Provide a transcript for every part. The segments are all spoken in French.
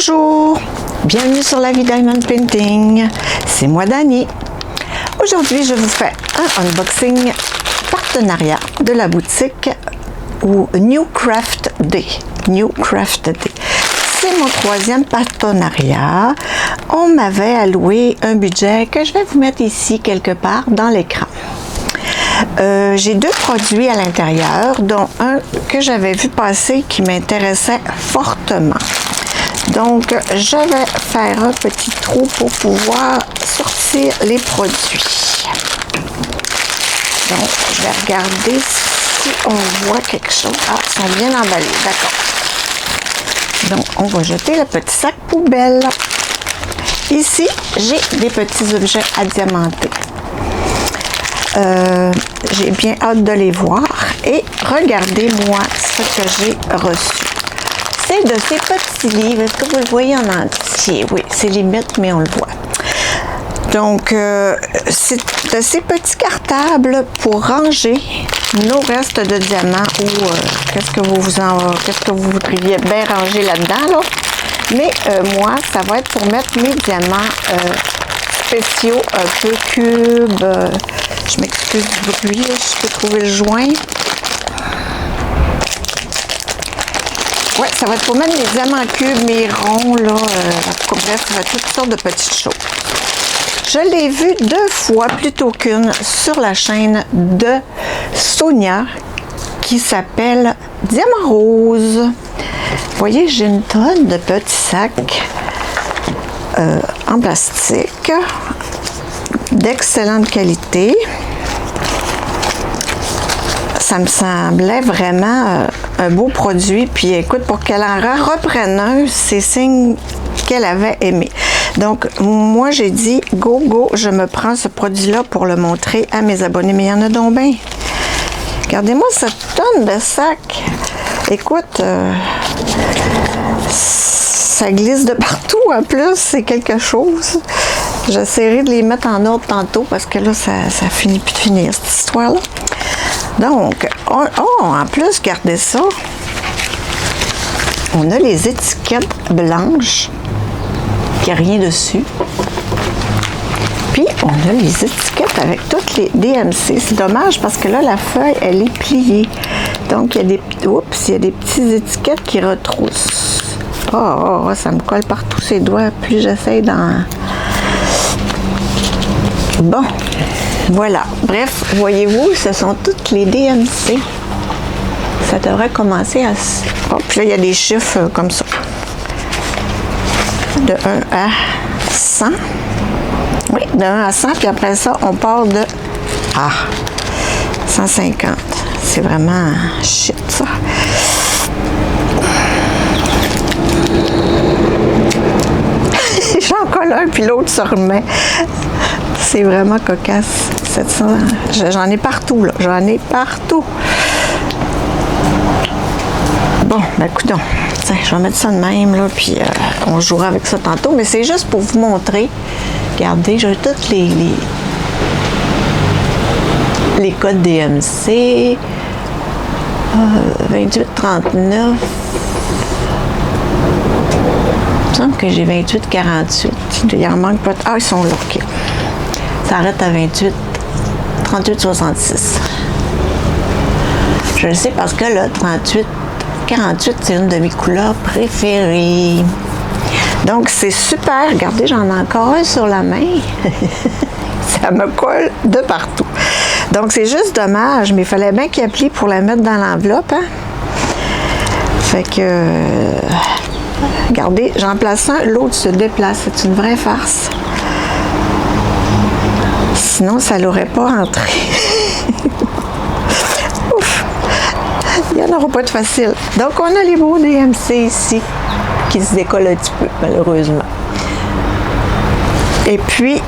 Bonjour, bienvenue sur La Vie Diamond Painting, c'est moi Dani. Aujourd'hui je vous fais un unboxing partenariat de la boutique ou New Craft Day. New Craft Day. C'est mon troisième partenariat. On m'avait alloué un budget que je vais vous mettre ici quelque part dans l'écran. J'ai deux produits à l'intérieur, dont un que j'avais vu passer qui m'intéressait fortement. Donc, je vais faire un petit trou pour pouvoir sortir les produits. Donc, je vais regarder si on voit quelque chose. Ah, ils sont bien emballés, d'accord. Donc, on va jeter le petit sac poubelle. Ici, j'ai des petits objets à diamanter. J'ai bien hâte de les voir et regardez-moi ce que j'ai reçu. C'est de ces petits livres. Est-ce que vous le voyez en entier? Oui, c'est limite, mais on le voit. Donc, c'est de ces petits cartables pour ranger nos restes de diamants ou qu'est-ce que vous voudriez bien ranger là-dedans, là. Mais moi, ça va être pour mettre mes diamants spéciaux, un peu cubes. Je m'excuse du bruit, je peux trouver le joint. Ouais, ça va être pour mettre mes diamants cubes, mes ronds, là. Bref, ça va être toutes sortes de petites choses. Je l'ai vu deux fois plutôt qu'une sur la chaîne de Sonia qui s'appelle Diamant Rose. Vous voyez, j'ai une tonne de petits sacs en plastique d'excellente qualité. Ça me semblait vraiment un beau produit. Puis écoute, pour qu'elle en reprenne un, c'est signe qu'elle avait aimé. Donc, moi, j'ai dit, go, je me prends ce produit-là pour le montrer à mes abonnés. Mais il y en a donc bien. Regardez-moi cette tonne de sacs. Écoute, ça glisse de partout en plus. C'est quelque chose. J'essaierai de les mettre en ordre tantôt parce que là, ça finit plus de finir, cette histoire-là. Donc, en plus, regardez ça. On a les étiquettes blanches. Il n'y a rien dessus. Puis, on a les étiquettes avec toutes les DMC. C'est dommage parce que là, la feuille, elle est pliée. Donc, il y a des petites étiquettes qui retroussent. Oh, ça me colle partout ses doigts. Plus j'essaie d'en... Bon, voilà. Bref, voyez-vous, ce sont toutes les DMC. Ça devrait commencer à... Oh, puis là, il y a des chiffres comme ça. De 1 à 100. Oui, de 1 à 100, puis après ça, on part de 150. C'est vraiment shit, ça. J'en colle un, puis l'autre se remet. C'est vraiment cocasse. J'en ai partout, là. J'en ai partout. Bon, ben, écoutons. Tiens, je vais mettre ça de même, là, puis on jouera avec ça tantôt. Mais c'est juste pour vous montrer. Regardez, j'ai toutes les codes DMC. 2839. Il me semble que j'ai 2848. Il en manque pas. Ah, ils sont là, OK. Ça arrête à 3866. Je le sais parce que là, 48, c'est une de mes couleurs préférées. Donc, c'est super. Regardez, j'en ai encore un sur la main. Ça me colle de partout. Donc, c'est juste dommage, mais il fallait bien qu'il applique pour la mettre dans l'enveloppe. Hein? Fait que... regardez, j'en place un, l'autre se déplace. C'est une vraie farce. Sinon, ça l'aurait pas entré. Ouf! Il n'y en aura pas de facile. Donc, on a les beaux DMC ici qui se décollent un petit peu, malheureusement. Et puis,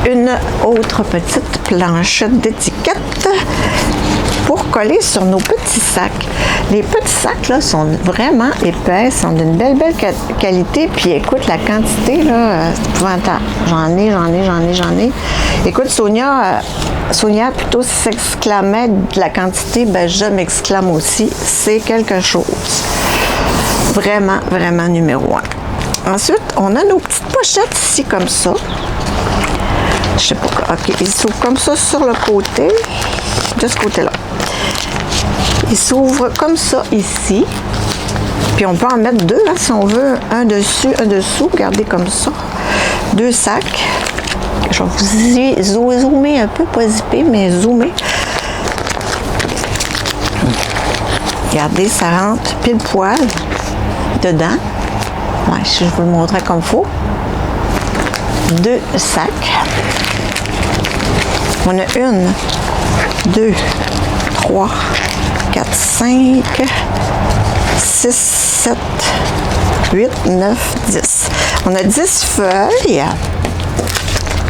une autre petite planchette d'étiquettes pour coller sur nos petits sacs. Les petits sacs, là, sont vraiment épais, sont d'une belle qualité. Puis, écoute, la quantité, là, c'est épouvantable. J'en ai. Écoute, Sonia plutôt s'exclamait de la quantité, ben je m'exclame aussi. C'est quelque chose. Vraiment, vraiment numéro 1. Ensuite, on a nos petites pochettes ici comme ça. Je sais pas. OK, ils s'ouvrent comme ça sur le côté. De ce côté-là. Ils s'ouvrent comme ça ici. Puis on peut en mettre deux, hein, si on veut. Un dessus, un dessous. Regardez comme ça. 2 sacs. Je vais vous zoomer un peu, pas zipper, mais zoomer. Regardez, ça rentre pile poil dedans. Ouais, je vous le montrer comme il faut. 2 sacs. On a 1, 2, 3, 4, 5, 6, 7, 8, 9, 10. On a 10 feuilles.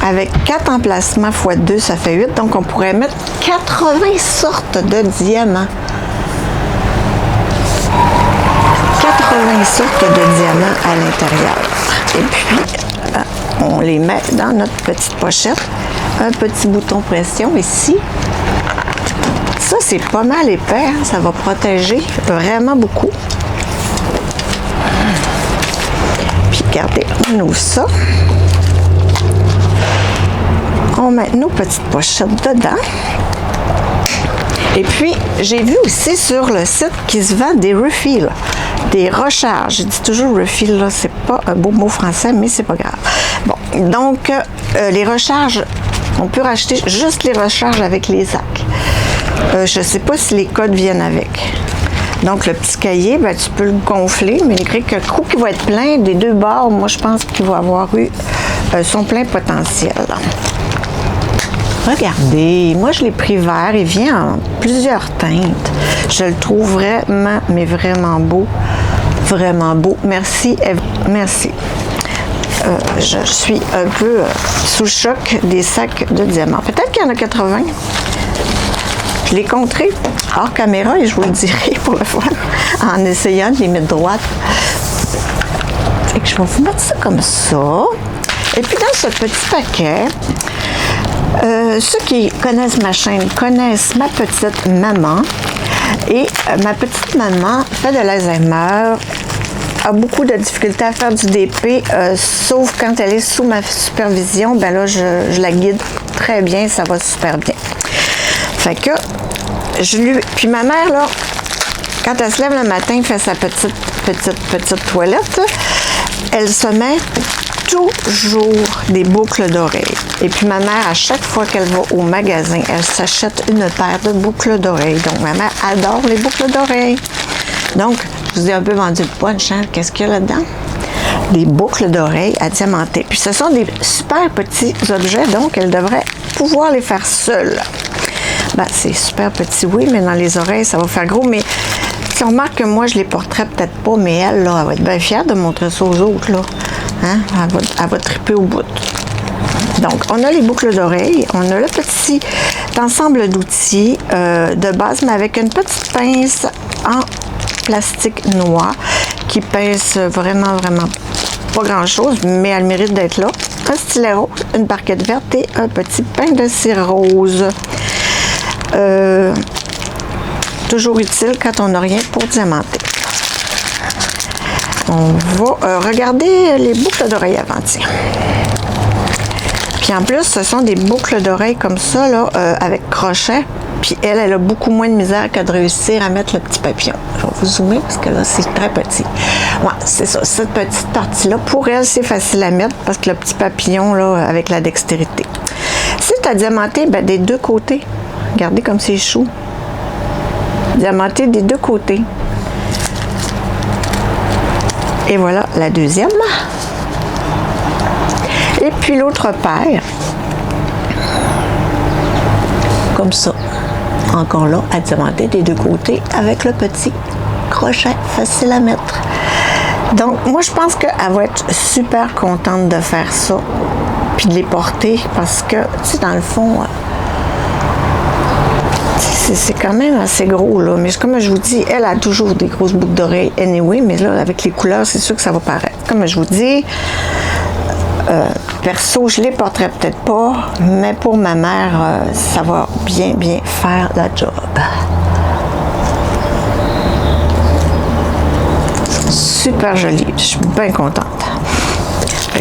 Avec 4 emplacements x 2, ça fait 8. Donc, on pourrait mettre 80 sortes de diamants. 80 sortes de diamants à l'intérieur. Et puis, on les met dans notre petite pochette. Un petit bouton pression ici. Ça, c'est pas mal épais. Hein? Ça va protéger vraiment beaucoup. Puis, regardez, on ouvre ça. On met nos petites pochettes dedans. Et puis, j'ai vu aussi sur le site qu'il se vend des refills, des recharges. Je dis toujours refill, là, c'est pas un beau mot français, mais c'est pas grave. Bon, donc, les recharges, on peut racheter juste les recharges avec les sacs. Je sais pas si les codes viennent avec. Donc, le petit cahier, ben, tu peux le gonfler, mais écrit que le coup qui va être plein des deux bords, moi, je pense qu'il va avoir eu son plein potentiel. Regardez, moi, je l'ai pris vert. Il vient en plusieurs teintes. Je le trouve vraiment, mais vraiment beau. Vraiment beau. Merci, Eve. Merci. Je suis un peu sous le choc des sacs de diamants. Peut-être qu'il y en a 80. Je l'ai compté hors caméra et je vous le dirai pour le fun, en essayant de les mettre droites. Fait que je vais vous mettre ça comme ça. Et puis dans ce petit paquet, ceux qui connaissent ma chaîne connaissent ma petite maman. Et ma petite maman fait de l'Alzheimer, a beaucoup de difficultés à faire du DP, sauf quand elle est sous ma supervision, ben là, je la guide très bien, ça va super bien. Fait que, puis ma mère, là, quand elle se lève le matin, fait sa petite toilette, elle se met toujours des boucles d'oreilles. Et puis ma mère, à chaque fois qu'elle va au magasin, elle s'achète une paire de boucles d'oreilles. Donc ma mère adore les boucles d'oreilles. Donc, je vous ai un peu vendu le punch, hein? Qu'est-ce qu'il y a là-dedans? Des boucles d'oreilles à diamanter. Puis ce sont des super petits objets, donc elle devrait pouvoir les faire seule. Ben, c'est super petit, oui, mais dans les oreilles, ça va faire gros. Mais si on remarque que moi, je les porterais peut-être pas, mais elle, là, elle va être bien fière de montrer ça aux autres, là. Hein? Elle va triper au bout. Donc, on a les boucles d'oreilles, on a le petit ensemble d'outils de base, mais avec une petite pince en plastique noir qui pince vraiment, vraiment pas grand-chose, mais elle mérite d'être là. Un stylet rose, une barquette verte et un petit pain de cire rose. Toujours utile quand on n'a rien pour diamanter. On va regarder les boucles d'oreilles avant, tiens. Puis en plus, ce sont des boucles d'oreilles comme ça, là, avec crochet. Puis elle a beaucoup moins de misère que de réussir à mettre le petit papillon. Je vais vous zoomer parce que là, c'est très petit. Ouais, c'est ça. Cette petite partie-là, pour elle, c'est facile à mettre parce que le petit papillon, là, avec la dextérité. C'est à diamanter, ben, des deux côtés. Regardez comme c'est chou. Diamanter des deux côtés. Et voilà la deuxième. Et puis l'autre paire. Comme ça. Encore là, à diamanter des deux côtés avec le petit crochet facile à mettre. Donc, moi, je pense qu'elle va être super contente de faire ça puis de les porter parce que, tu sais, dans le fond, c'est quand même assez gros, là. Mais comme je vous dis, elle a toujours des grosses boucles d'oreilles anyway, mais là, avec les couleurs, c'est sûr que ça va paraître. Comme je vous dis, perso, je les porterai peut-être pas, mais pour ma mère, ça va bien, bien faire la job. Super joli, je suis bien contente.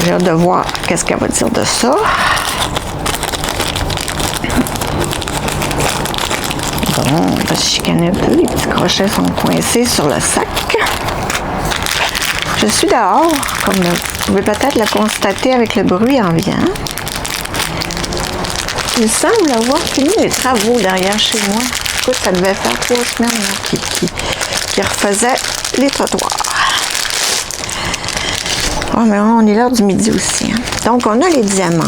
j'ai hâte de voir qu'est-ce qu'elle va dire de ça. Bon, on va se chicaner un peu. Les petits crochets sont coincés sur le sac. Je suis dehors, comme vous pouvez peut-être le constater avec le bruit ambiant. Il semble avoir fini les travaux derrière chez moi. Écoute, ça devait faire 3 semaines qu'il refaisait les trottoirs. Oh, mais on est l'heure du midi aussi. Hein. Donc, on a les diamants.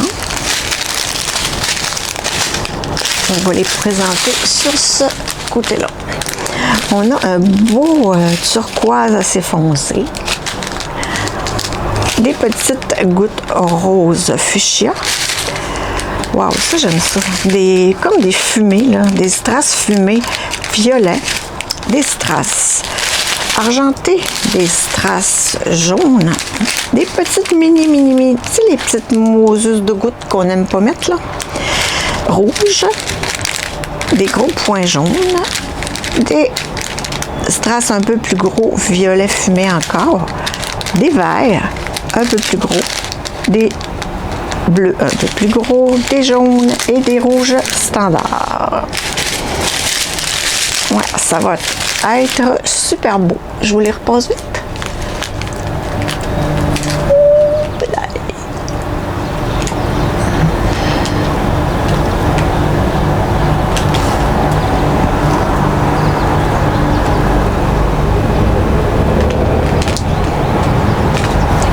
On va les présenter sur ce côté-là. On a un beau turquoise assez foncé. Des petites gouttes roses fuchsia. Wow, ça j'aime ça. Comme des fumées, là, des strass fumées violets, des strass argentés, des strass jaunes, des petites mini, tu sais, les petites mousses de gouttes qu'on n'aime pas mettre, là. Rouges, des gros points jaunes, des strass un peu plus gros, violet fumé encore, des verts un peu plus gros, des bleus un peu plus gros, des jaunes et des rouges standards. Ouais, ça va être super beau. Je vous les repose vite.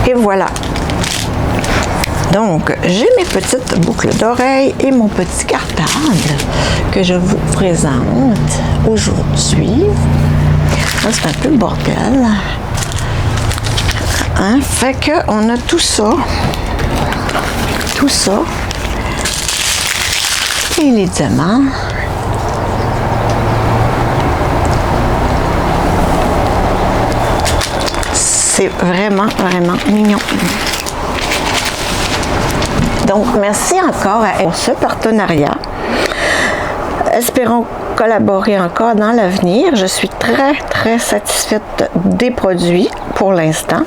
Et voilà. Donc, j'ai mes petites boucles d'oreilles et mon petit cartable que je vous présente aujourd'hui. C'est un peu le bordel. Hein? Fait qu'on a tout ça. Tout ça. Et les diamants. C'est vraiment, vraiment mignon. Donc, merci encore pour ce partenariat. Espérons collaborer encore dans l'avenir. Je suis très, très satisfaite des produits pour l'instant.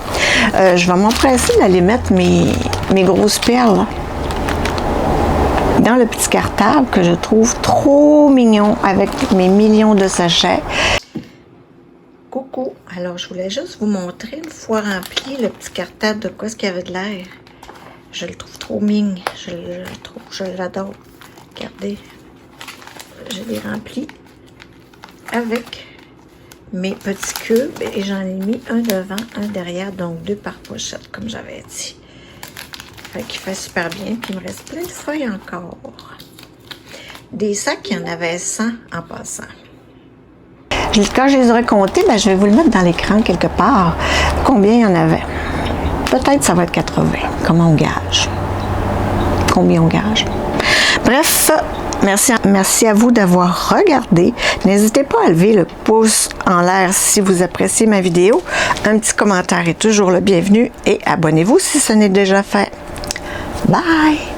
Je vais m'empresser d'aller mettre mes grosses perles dans le petit cartable que je trouve trop mignon avec mes millions de sachets. Coucou! Alors, je voulais juste vous montrer, une fois rempli, le petit cartable de quoi ce qu'il y avait de l'air. Je le trouve trop mignon. Je l'adore. Regardez. Je l'ai rempli avec mes petits cubes et j'en ai mis un devant, un derrière, donc 2 par pochette, comme j'avais dit. Fait qu'il fait super bien. Puis il me reste plein de feuilles encore. Des sacs, il y en avait 100 en passant. Quand je les aurai comptés, ben, je vais vous le mettre dans l'écran quelque part. Combien il y en avait? Peut-être ça va être 80. Comment on gage? Combien on gage? Bref, merci à vous d'avoir regardé. N'hésitez pas à lever le pouce en l'air si vous appréciez ma vidéo. Un petit commentaire est toujours le bienvenu et abonnez-vous si ce n'est déjà fait. Bye!